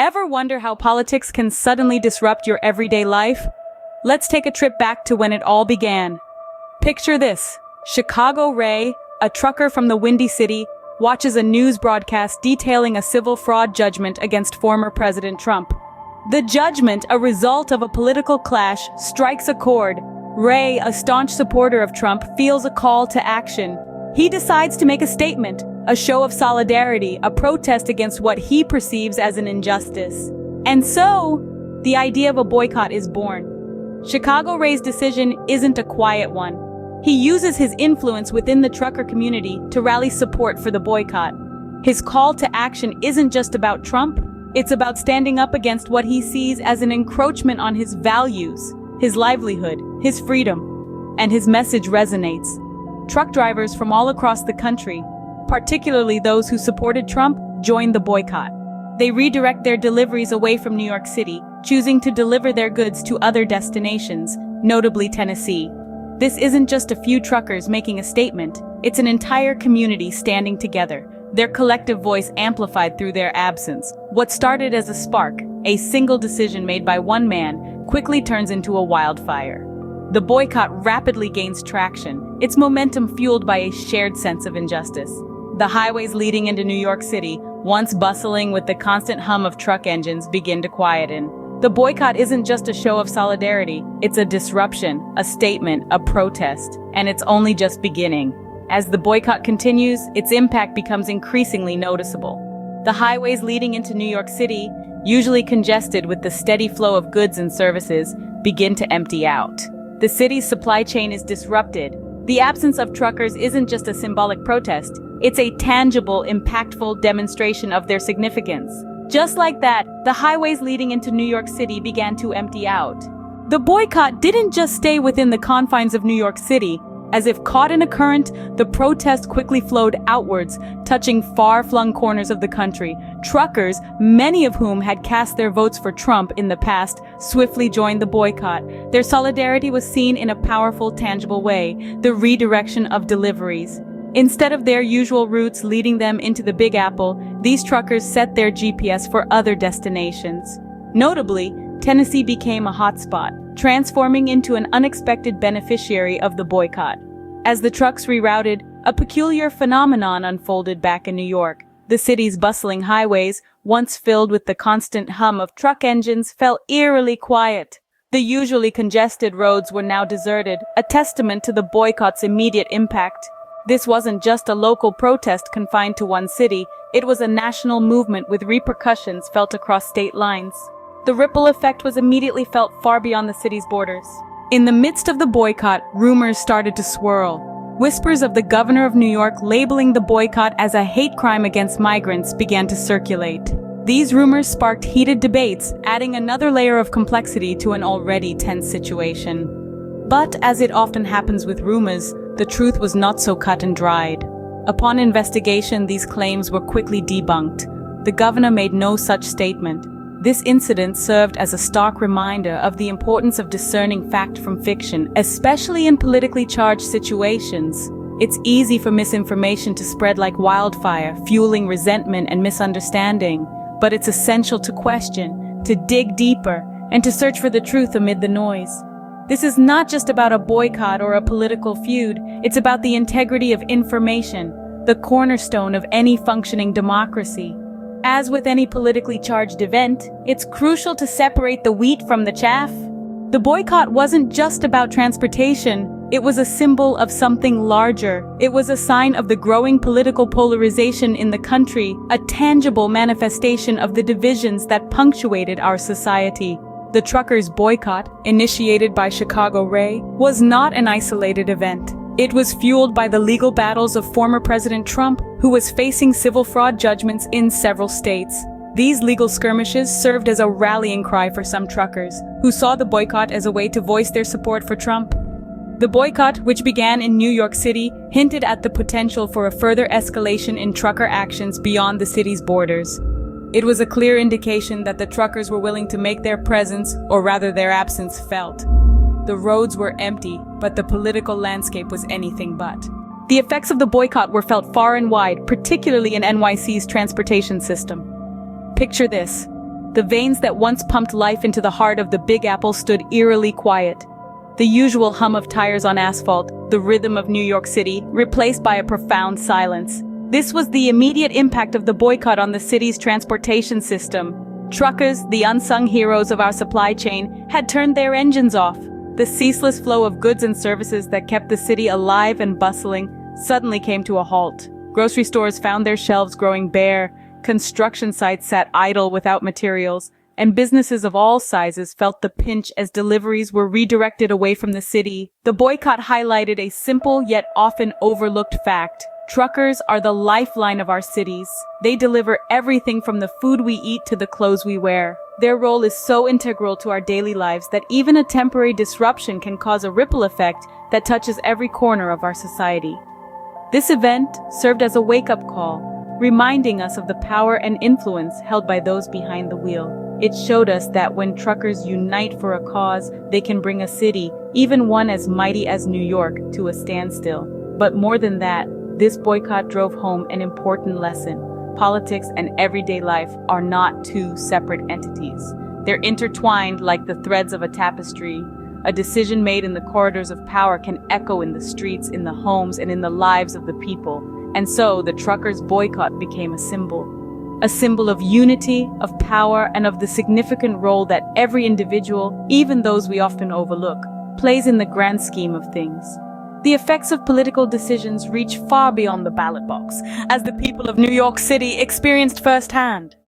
Ever wonder how politics can suddenly disrupt your everyday life? Let's take a trip back to when it all began. Picture this. Chicago Ray, a trucker from the Windy City, watches a news broadcast detailing a civil fraud judgment against former President Trump. The judgment, a result of a political clash, strikes a chord. Ray, a staunch supporter of Trump, feels a call to action. He decides to make a statement, a show of solidarity, a protest against what he perceives as an injustice. And so, the idea of a boycott is born. Chicago Ray's decision isn't a quiet one. He uses his influence within the trucker community to rally support for the boycott. His call to action isn't just about Trump, it's about standing up against what he sees as an encroachment on his values, his livelihood, his freedom, and his message resonates. Truck drivers from all across the country, particularly those who supported Trump, joined the boycott. They redirect their deliveries away from New York City, choosing to deliver their goods to other destinations, notably Tennessee. This isn't just a few truckers making a statement, it's an entire community standing together, their collective voice amplified through their absence. What started as a spark, a single decision made by one man, quickly turns into a wildfire. The boycott rapidly gains traction, its momentum fueled by a shared sense of injustice. The highways leading into New York City, once bustling with the constant hum of truck engines, begin to quieten. The boycott isn't just a show of solidarity, it's a disruption, a statement, a protest, and it's only just beginning. As the boycott continues, its impact becomes increasingly noticeable. The highways leading into New York City, usually congested with the steady flow of goods and services, begin to empty out. The city's supply chain is disrupted. The absence of truckers isn't just a symbolic protest, it's a tangible, impactful demonstration of their significance. Just like that, the highways leading into New York City began to empty out. The boycott didn't just stay within the confines of New York City. As if caught in a current, the protest quickly flowed outwards, touching far-flung corners of the country. Truckers, many of whom had cast their votes for Trump in the past, swiftly joined the boycott. Their solidarity was seen in a powerful, tangible way, the redirection of deliveries. Instead of their usual routes leading them into the Big Apple, these truckers set their GPS for other destinations. Notably, Tennessee became a hotspot, transforming into an unexpected beneficiary of the boycott. As the trucks rerouted, a peculiar phenomenon unfolded back in New York. The city's bustling highways, once filled with the constant hum of truck engines, fell eerily quiet. The usually congested roads were now deserted, a testament to the boycott's immediate impact. This wasn't just a local protest confined to one city, it was a national movement with repercussions felt across state lines. The ripple effect was immediately felt far beyond the city's borders. In the midst of the boycott, rumors started to swirl. Whispers of the governor of New York labeling the boycott as a hate crime against migrants began to circulate. These rumors sparked heated debates, adding another layer of complexity to an already tense situation. But as it often happens with rumors, the truth was not so cut and dried. Upon investigation, these claims were quickly debunked. The governor made no such statement. This incident served as a stark reminder of the importance of discerning fact from fiction, especially in politically charged situations. It's easy for misinformation to spread like wildfire, fueling resentment and misunderstanding. But it's essential to question, to dig deeper, and to search for the truth amid the noise. This is not just about a boycott or a political feud, it's about the integrity of information, the cornerstone of any functioning democracy. As with any politically charged event, it's crucial to separate the wheat from the chaff. The boycott wasn't just about transportation, it was a symbol of something larger. It was a sign of the growing political polarization in the country, a tangible manifestation of the divisions that punctuated our society. The truckers' boycott, initiated by Chicago Ray, was not an isolated event. It was fueled by the legal battles of former President Trump, who was facing civil fraud judgments in several states. These legal skirmishes served as a rallying cry for some truckers, who saw the boycott as a way to voice their support for Trump. The boycott, which began in New York City, hinted at the potential for a further escalation in trucker actions beyond the city's borders. It was a clear indication that the truckers were willing to make their presence, or rather their absence, felt. The roads were empty, but the political landscape was anything but. The effects of the boycott were felt far and wide, particularly in NYC's transportation system. Picture this. The veins that once pumped life into the heart of the Big Apple stood eerily quiet. The usual hum of tires on asphalt, the rhythm of New York City, replaced by a profound silence. This was the immediate impact of the boycott on the city's transportation system. Truckers, the unsung heroes of our supply chain, had turned their engines off. The ceaseless flow of goods and services that kept the city alive and bustling suddenly came to a halt. Grocery stores found their shelves growing bare, construction sites sat idle without materials, and businesses of all sizes felt the pinch as deliveries were redirected away from the city. The boycott highlighted a simple yet often overlooked fact. Truckers are the lifeline of our cities. They deliver everything from the food we eat to the clothes we wear. Their role is so integral to our daily lives that even a temporary disruption can cause a ripple effect that touches every corner of our society. This event served as a wake-up call, reminding us of the power and influence held by those behind the wheel. It showed us that when truckers unite for a cause, they can bring a city, even one as mighty as New York, to a standstill. But more than that, this boycott drove home an important lesson. Politics and everyday life are not two separate entities. They're intertwined like the threads of a tapestry. A decision made in the corridors of power can echo in the streets, in the homes, and in the lives of the people. And so the truckers' boycott became a symbol of unity, of power, and of the significant role that every individual, even those we often overlook, plays in the grand scheme of things. The effects of political decisions reach far beyond the ballot box, as the people of New York City experienced firsthand.